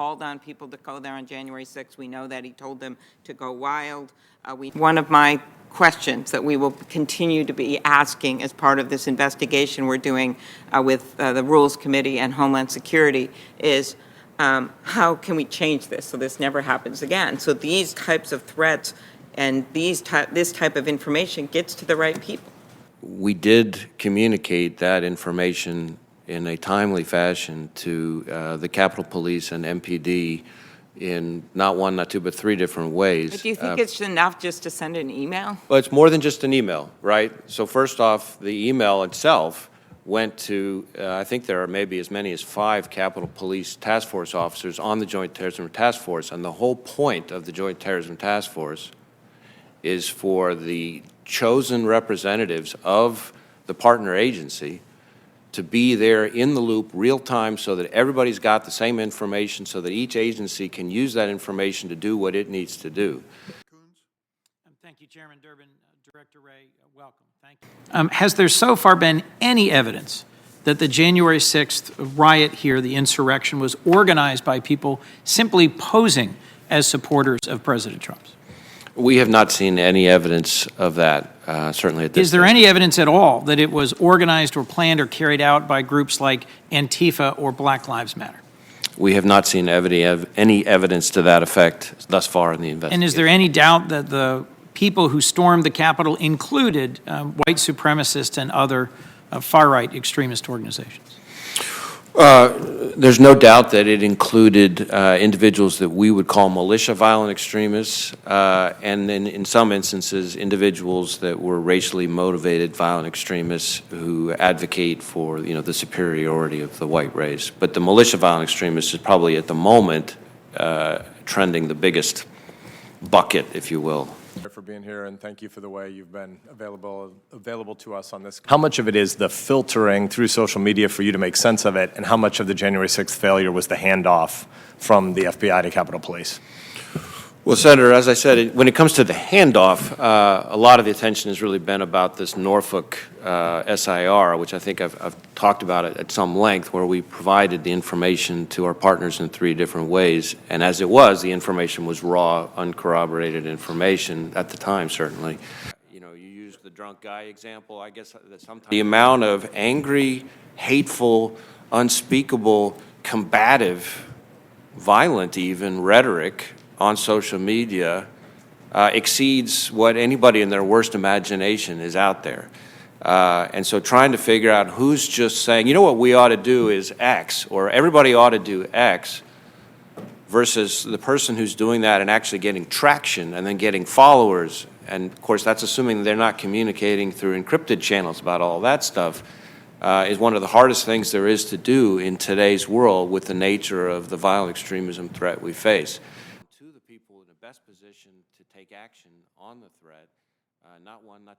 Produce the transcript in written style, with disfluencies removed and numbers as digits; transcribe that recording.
called on people to go there on January 6th. We know that he told them to go wild. One of my questions that we will continue to be asking as part of this investigation we're doing with the Rules Committee and Homeland Security is how can we change this so this never happens again? So these types of threats and this type of information gets to the right people. We did communicate that information in a timely fashion to the Capitol Police and MPD in not one, not two, but three different ways. But do you think it's enough just to send an email? Well, it's more than just an email, right? So first off, the email itself went to, I think there are maybe as many as 5 Capitol Police Task Force officers on the Joint Terrorism Task Force, and the whole point of the Joint Terrorism Task Force is for the chosen representatives of the partner agency to be there in the loop real time so that everybody's got the same information so that each agency can use that information to do what it needs to do. Thank you, Chairman Durbin. Director Wray, welcome. Thank you. Has there so far been any evidence that the January 6th riot here, the insurrection, was organized by people simply posing as supporters of President Trump's? We have not seen any evidence of that, certainly at this Is there stage. any evidence at all that it was organized or planned or carried out by groups like Antifa or Black Lives Matter? We have not seen any evidence to that effect thus far in the investigation. And is there any doubt that the people who stormed the Capitol included white supremacists and other far-right extremist organizations? There's no doubt that it included individuals that we would call militia violent extremists, and then in some instances, individuals that were racially motivated violent extremists who advocate for, the superiority of the white race. But the militia violent extremists is probably at the moment trending the biggest bucket, if you will. For being here, and thank you for the way you've been available to us on this. How much of it is the filtering through social media for you to make sense of it, and how much of the January 6th failure was the handoff from the FBI to Capitol Police? Well, Senator, as I said, when it comes to the handoff, a lot of the attention has really been about this Norfolk SIR, which I think I've talked about it at some length, where we provided the information to our partners in 3 different ways. And as it was, the information was raw, uncorroborated information at the time, certainly. You used the drunk guy example. I guess that sometimes the amount of angry, hateful, unspeakable, combative, violent even rhetoric on social media exceeds what anybody in their worst imagination is out there. And so trying to figure out who's just saying, what we ought to do is X, or everybody ought to do X, versus the person who's doing that and actually getting traction and then getting followers. And of course, that's assuming they're not communicating through encrypted channels about all that stuff, is one of the hardest things there is to do in today's world with the nature of the violent extremism threat we face. To the people in the best position to take action on the threat, not one, not